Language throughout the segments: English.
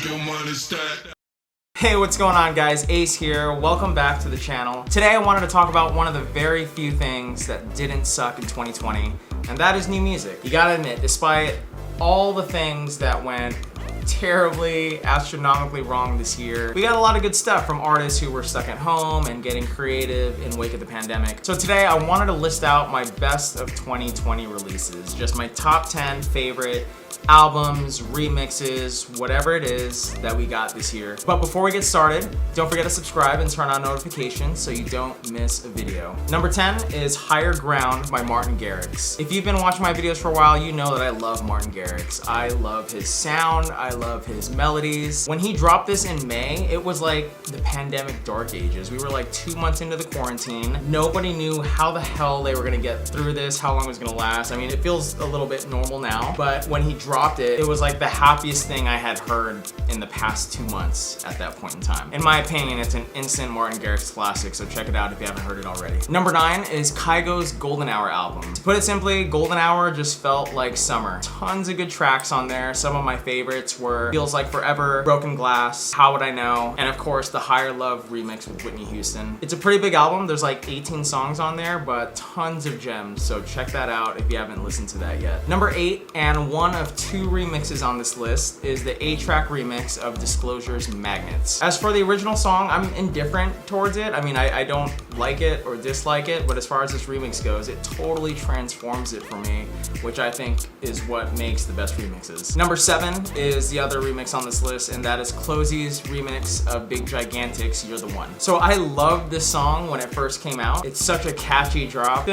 your money stack. Hey, what's going on guys? Ace here. Welcome back to the channel. Today I wanted to talk about one of the very few things that didn't suck in 2020, and that is new music. You gotta admit, despite all the things that went terribly, astronomically wrong this year, we got a lot of good stuff from artists who were stuck at home and getting creative in wake of the pandemic. So today I wanted to list out my best of 2020 releases, just my top 10 favorite albums, remixes, whatever it is that we got this year. But before we get started, don't forget to subscribe and turn on notifications so you don't miss a video. Number 10 is Higher Ground by Martin Garrix. If you've been watching my videos for a while, you know that I love Martin Garrix. I love his sound, I love his melodies. When he dropped this in May, it was like the pandemic dark ages. We were like 2 months into the quarantine. Nobody knew how the hell they were gonna get through this, how long it was gonna last. I mean, it feels a little bit normal now, but when he dropped it, it was like the happiest thing I had heard in the past 2 months at that point in time. In my opinion, it's an instant Martin Garrix classic, so check it out if you haven't heard it already. Number 9 is KYGO's Golden Hour album. To put it simply, Golden Hour just felt like summer. Tons of good tracks on there. Some of my favorites were Feels Like Forever, Broken Glass, How Would I Know, and of course the Higher Love remix with Whitney Houston. It's a pretty big album. There's like 18 songs on there, but tons of gems, so check that out if you haven't listened to that yet. Number 8, and one of 2 remixes on this list, is the A-TRAK remix of Disclosure's Magnets. As for the original song, I'm indifferent towards it. I mean, I don't like it or dislike it, but as far as this remix goes, it totally transforms it for me, which I think is what makes the best remixes. Number 7 is the other remix on this list, and that is CLOZEE's remix of Big Gigantic's You're the One. So I loved this song when it first came out. It's such a catchy drop.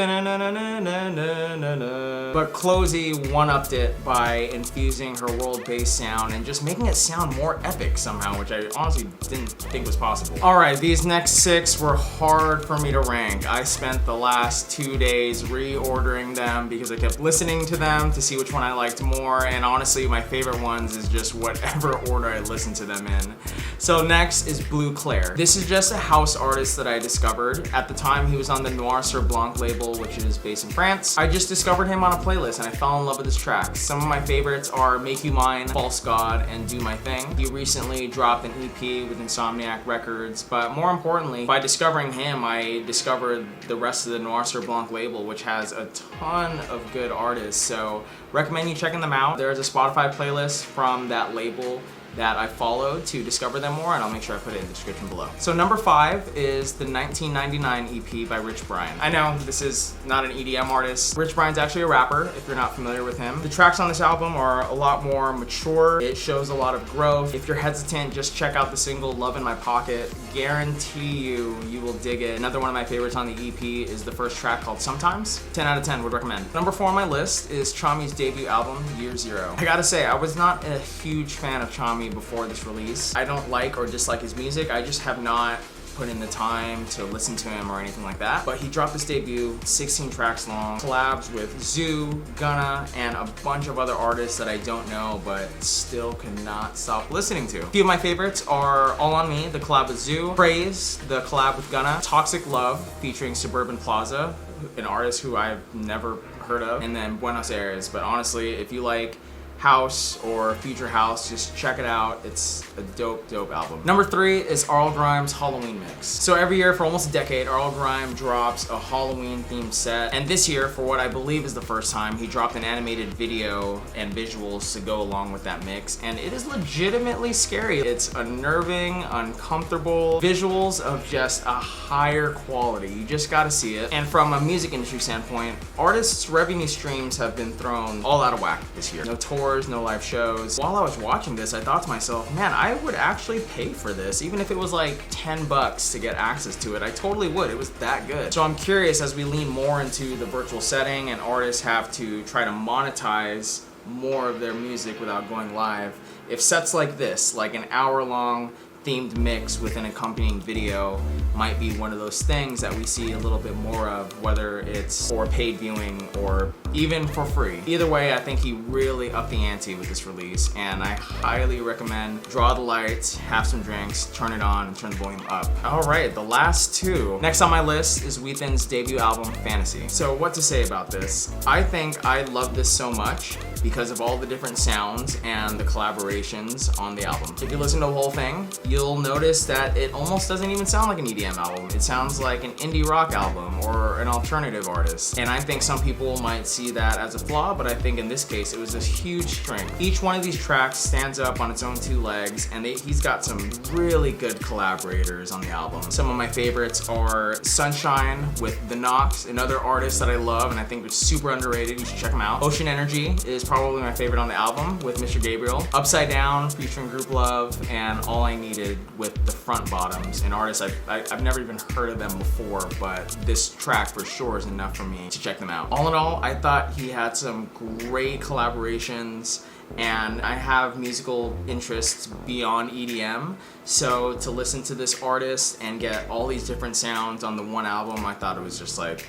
But CLOZEE one-upped it by infusing her world-based sound and just making it sound more epic somehow, which I honestly didn't think was possible. Alright, these next 6 were hard for me to rank. I spent the last 2 days reordering them because I kept listening to them to see which one I liked more, and honestly my favorite ones is just whatever order I listen to them in. So next is BLEU CLAIR. This is just a house artist that I discovered. At the time he was on the Noir Sur Blanc label, which is based in France. I just discovered him on a playlist and I fell in love with his tracks. Some of my favorites are Make You Mine, False God, and Do My Thing. He recently dropped an EP with Insomniac Records, but more importantly, by discovering him, I discovered the rest of the Noir Sur Blanc label, which has a ton of good artists, so recommend you checking them out. There's a Spotify playlist from that label that I followed to discover them more, and I'll make sure I put it in the description below. So number 5 is the 1999 EP by Rich Brian. I know this is not an EDM artist. Rich Brian's actually a rapper, if you're not familiar with him. The tracks on this album are a lot more mature. It shows a lot of growth. If you're hesitant, just check out the single Love in My Pocket. Guarantee you will dig it. Another one of my favorites on the EP is the first track called Sometimes. 10 out of 10 would recommend. Number 4 on my list is CHAMI's debut album, Year Zero. I gotta say, I was not a huge fan of CHAMI before this release. I don't like or dislike his music, I just have not put in the time to listen to him or anything like that. But he dropped this debut, 16 tracks long, collabs with Zoo, Gunna, and a bunch of other artists that I don't know but still could not stop listening to. A few of my favorites are All On Me, the collab with Zoo, Praise, the collab with Gunna, Toxic Love featuring Suburban Plaza, an artist who I've never heard of, and then Buenos Aires. But honestly, if you like house or future house, just check it out. It's a dope album. Number 3 is Arl Grimes' Halloween mix. So every year for almost a decade, Arl Grimes drops a Halloween themed set, and this year, for what I believe is the first time, he dropped an animated video and visuals to go along with that mix, and it is legitimately scary. It's unnerving, uncomfortable visuals of just a higher quality. You just gotta see it. And from a music industry standpoint, artists' revenue streams have been thrown all out of whack this year. No tours, no live shows. While I was watching this, I thought to myself, man, I would actually pay for this. Even if it was like 10 bucks to get access to it, I totally would. It was that good. So I'm curious, as we lean more into the virtual setting and artists have to try to monetize more of their music without going live, if sets like this, like an hour-long themed mix with an accompanying video, might be one of those things that we see a little bit more of, whether it's for paid viewing or even for free. Either way, I think he really upped the ante with this release, and I highly recommend draw the lights, have some drinks, turn it on, and turn the volume up. All right, the last 2. Next on my list is WHETHAN's debut album, Fantasy. So what to say about this? I think I love this so much because of all the different sounds and the collaborations on the album. If you listen to the whole thing, you'll notice that it almost doesn't even sound like an EDM album. It sounds like an indie rock album or an alternative artist. And I think some people might see that as a flaw, but I think in this case, it was a huge strength. Each one of these tracks stands up on its own two legs, and he's got some really good collaborators on the album. Some of my favorites are Sunshine with The Knox, another artist that I love and I think is super underrated. You should check him out. Ocean Energy is probably my favorite on the album with Mr. Gabriel. Upside Down featuring Group Love, and All I Needed with the Front Bottoms, an artist I've never even heard of them before, but this track for sure is enough for me to check them out. All in all, I thought he had some great collaborations, and I have musical interests beyond EDM, so to listen to this artist and get all these different sounds on the one album, I thought it was just like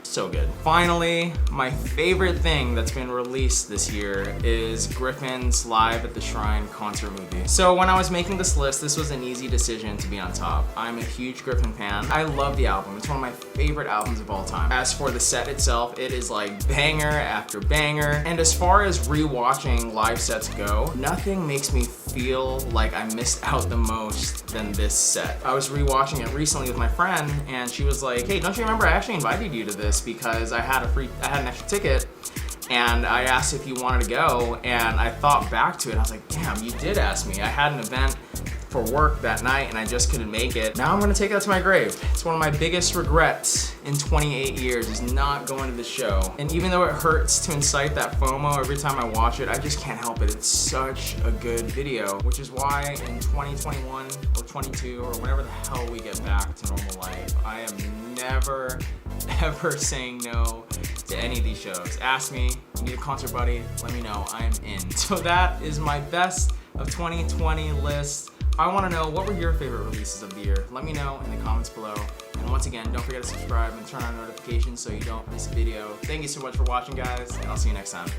so good. Finally, my favorite thing that's been released this year is GRYFFIN's Live at the Shrine concert movie. So when I was making this list, this was an easy decision to be on top. I'm a huge GRYFFIN fan. I love the album. It's one of my favorite albums of all time. As for the set itself, it is like banger after banger. And as far as rewatching live sets go, nothing makes me feel like I missed out the most than this set. I was rewatching it recently with my friend, and she was like, hey, don't you remember I actually invited you to this because I had an extra ticket, and I asked if you wanted to go, and I thought back to it, I was like, damn, you did ask me. I had an event for work that night and I just couldn't make it. Now I'm gonna take that to my grave. It's one of my biggest regrets in 28 years is not going to the show. And even though it hurts to incite that FOMO every time I watch it, I just can't help it. It's such a good video, which is why in 2021 or 22 or whenever the hell we get back to normal life, I am never, ever saying no to any of these shows. Ask me, you need a concert buddy, let me know, I am in. So that is my best of 2020 list. I want to know, what were your favorite releases of the year? Let me know in the comments below. And once again, don't forget to subscribe and turn on notifications so you don't miss a video. Thank you so much for watching, guys, and I'll see you next time.